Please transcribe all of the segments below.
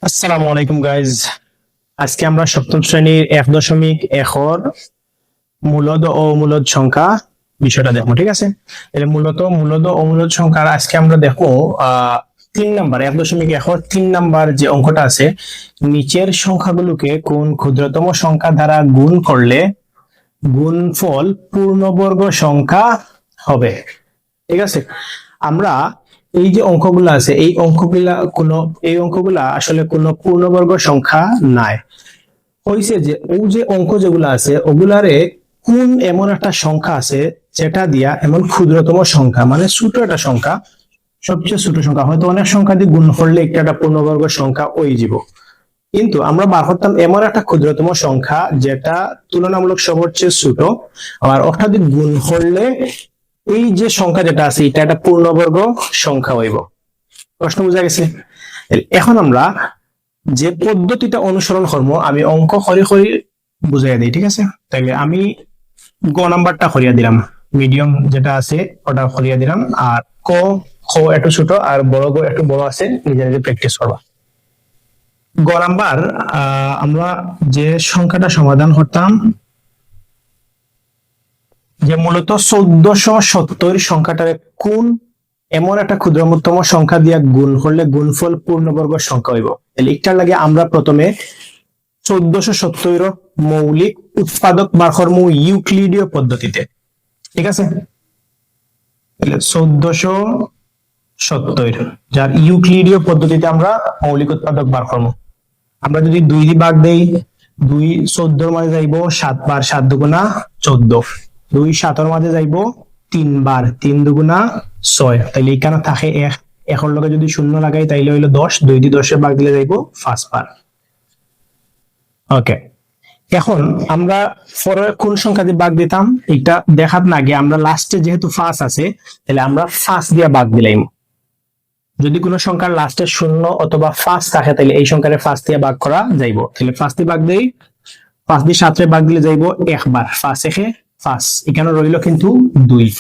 আসসালামু আলাইকুম গাইজ। আজকে আমরা সপ্তম শ্রেণীর 1.1 মূলদ ও অমূলদ সংখ্যা বিষয়টা দেখবো, ঠিক আছে? তাহলে মূলত মূলদ ও অমূলদ সংখ্যার আজকে আমরা দেখবো 3 নাম্বার 1.1 3 নাম্বার যে অঙ্কটা আছে, নিচের সংখ্যাগুলোকে কোন ক্ষুদ্রতম সংখ্যা দ্বারা গুণ করলে গুণফল পূর্ণবর্গ সংখ্যা হবে। ঠিক আছে, আমরা এই যে অঙ্কগুলো আছে এই অঙ্কগুলা আসলে কোনো পূর্ণবর্গ সংখ্যা নাই। হইছে যে ও যে অঙ্ক যেগুলো আছে ওগুলারে কোন এমন একটা সংখ্যা আছে যেটা দিয়া এমন ক্ষুদ্রতম সংখ্যা মানে ছোট একটা সংখ্যা, সবচেয়ে ছোট সংখ্যা, হয়তো অনেক সংখ্যা দিয়ে গুণ করলে একটা পূর্ণবর্গ সংখ্যা ওই যাব, কিন্তু আমরা বার করতাম এমন একটা ক্ষুদ্রতম সংখ্যা যেটা তুলনামূলক সবচেয়ে ছোট, আর ওটা দিয়ে গুণ করলে এই যে সংখ্যা যেটা আছে এটা একটা পূর্ণবর্গ সংখ্যা হইব। প্রশ্ন বোঝা গেছে? এখন আমরা যে পদ্ধতিটা অনুসরণ করবো আমি অঙ্ক খরি খরি বুঝাই দিই, ঠিক আছে? তাইলে আমি গ নাম্বারটা করিয়া দিলাম, মিডিয়াম যেটা আছে ওটা করিয়া দিলাম, আর ক খ একটু ছোট আর বড় গ একটু বড় আছে, নিজে নিজে প্র্যাকটিস করবা। গ নাম্বার, আমরা যে সংখ্যাটা সমাধান করতাম, যে মূলত 1470 সংখ্যাটারে কোন এমন একটা ক্ষুদ্রতম সংখ্যা দিয়া গুণ করলে গুণফল পূর্ণবর্গ সংখ্যা হইব। তাহলে একটার লাগে আমরা প্রথমে 1470 মৌলিক উৎপাদক বার করবো ইউক্লিডীয় পদ্ধতিতে, ঠিক আছে? তাহলে 1470 যার ইউক্লিডীয় পদ্ধতিতে আমরা মৌলিক উৎপাদক বার করবো। আমরা যদি 2 দিয়ে ভাগ দেই, 2 14 মাঝে যাইব 7 বার, 7 দুগুণা 14, 2 7 মাঝে যাইব 3 বার, 3 দুগুণা 6, তাইলে এখানে থাকে 1, এখন লগে যদি শূন্য লাগাই তাইলে হইলো 10, 2 দিয়ে 10 ভাগ দিলে যাইব 5 বার। ওকে, এখন আমরা পরে কোন সংখ্যা দিয়ে ভাগ দিতাম এটা দেখার আগে আমরা লাস্টে যেহেতু 5 আছে তাহলে আমরা 5 দিয়ে ভাগ দিলাম। যদি কোনো সংখ্যার লাস্টে 0 অথবা 5 থাকে তাহলে এই সংখ্যারে 5 দিয়ে ভাগ করা যাইব। তাহলে 5 দিয়ে ভাগ দেই, 5 দিয়ে 7 ভাগ দিলে যাইব একবার, 5 একে 5, এখানে রইল কিন্তু 2,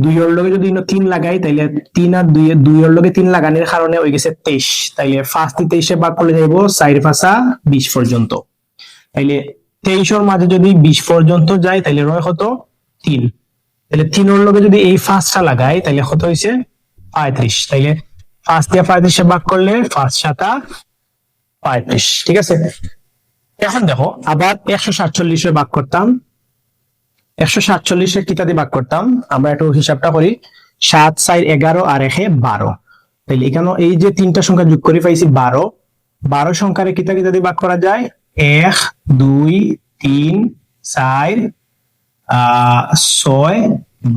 2 এর লগে যদি 3 লাগাই তাইলে 3 আর 2 এর 2 এর লগে 3 লাগানোর কারণে হয়ে গেছে 23, তাইলে 5 দিয়ে 23 ভাগ করলে যাইব 4 5 20 পর্যন্ত। তাইলে 23 এর মাঝে যদি 20 পর্যন্ত যায় তাইলে রয় কত? 3। তাহলে 3 এর লগে যদি এই 5টা লাগাই তাইলে কত হইছে? 35। তাইলে 5 দিয়ে 35 ভাগ করলে 5 7 35, ঠিক আছে? এখন দেখো আবার 147 ভাগ করতাম, 147 কিতা দিয়ে ভাগ করতাম আমরা একটু হিসাবটা করি, 7 4 11 আর 1 12, তাইলে এখানে এই যে তিনটা সংখ্যা যোগ করে পাইছি 12, 12 সংখ্যারে কিতা কিতা দিয়ে ভাগ করা যায়? 1 2 3 4 6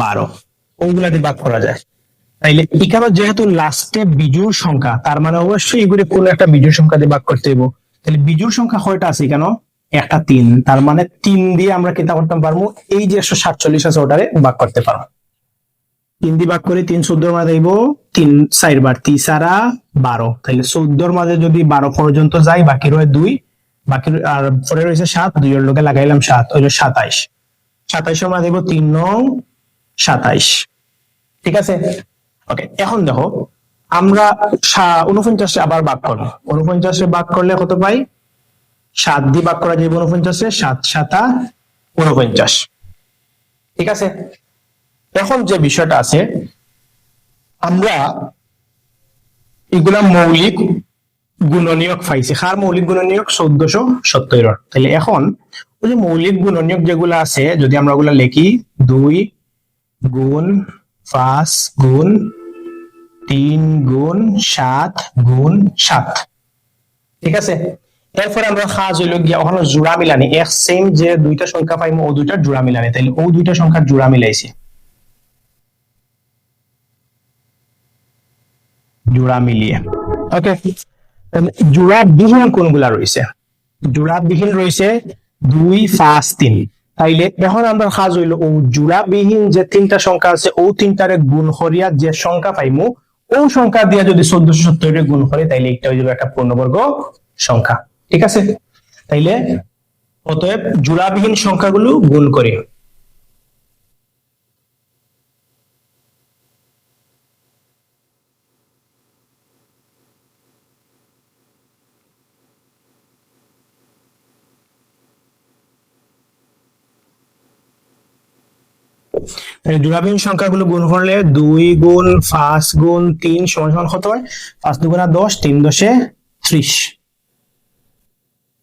12, ওইগুলা দিয়ে ভাগ করা যায়। তাইলে এখানে যেহেতু লাস্টে বিজোড় সংখ্যা, তার মানে অবশ্যই এগুলি কোন একটা বিজোড় সংখ্যা দিয়ে ভাগ করতে হইব। তাহলে বিজোড় সংখ্যা কয়টা আছে এখানে? একটা 3, তার মানে 3 দিয়ে আমরা কিতা করতে পারবো? এই যে 147 আছে ওটারে ভাগ করতে পারবো। 3 দিয়ে ভাগ করে 3 14 মাঝে যাইব 3 4 বার, 3 সারা 12, তাহলে 14 মাঝে যদি 12 পর্যন্ত যাই বাকি রয় 2, বাকি আর পরে রয়েছে 7, 2 এর লগে লাগাইলাম 7, হইলো 27, 27 এর মাঝে যাইব 3 9 27, ঠিক আছে? ওকে, এখন দেখো আমরা 49 আবার ভাগ করবো, 49 ভাগ করলে কত পাই? 7 দিয়ে ভাগ করা যাবে 49, 7 7 49, ঠিক আছে? এখন যে বিষয়টা আছে, আমরা এগুলা মৌলিক গুণনীয়ক পাইছি, কার মৌলিক গুণনীয়ক? 1470। তাহলে এখন ওই যে মৌলিক গুণনীয়ক যেগুলো আছে যদি আমরা ওগুলা লিখি, 2 গুণ 5 গুণ 3 গুণ 7 গুণ 7, ঠিক আছে? এরপরে আমরা কাজ হইল গিয়া ওখানে জোড়া মিলানি, এক সেম যে দুইটা সংখ্যা পাইমু ও দুইটার জোড়া মিলানি, তাইলে ও দুইটা সংখ্যার জোড়া মিলাইছি, জোড়া মিলিয়ে। ওকে, জোড়া বিহীন কোনগুলা রয়েছে? জোড়া বিহীন রয়েছে 2 5 3, তাইলে এখন আমরা কাজ হইল ও জোড়া বিহীন যে তিনটা সংখ্যা আছে ও তিনটারে গুণ করিয়া যে সংখ্যা পাইমু ও সংখ্যা দিয়া যদি 1470 গুণ করি তাইলে একটা হয়ে যাবে একটা পূর্ণবর্গ সংখ্যা, ঠিক আছে? তাইলে অতএব জোড়াবিহীন সংখ্যাগুলো গুণ করি। জোড়াবিহীন সংখ্যাগুলো গুণ করলে 2 গুণ 5 গুণ 3 সমান সমান কত হয়? 5 দুগুণা 10, 3 দশে 30।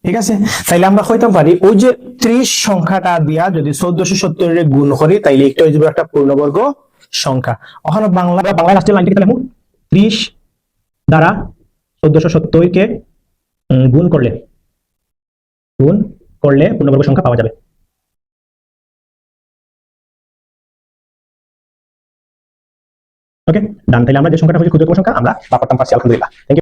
ঠিক আছে, তাইলে আমরা কইতে পারি ওই যে 30 সংখ্যাটা দিয়া যদি 1470 এর গুণ করি তাইলে এটা হয়ে যাবে একটা পূর্ণবর্গ সংখ্যা। ওখানে বাংলা লাস্টের লাইনটা লিখে 30 দ্বারা 1470 কে গুণ করলে পূর্ণবর্গ সংখ্যা পাওয়া যাবে। ওকে ডান, তাহলে আমরা যে সংখ্যাটা খুঁজে পূর্ণবর্গ সংখ্যা আমরা বা করতাম পারছি, আলহামদুলিল্লাহ। Thank you.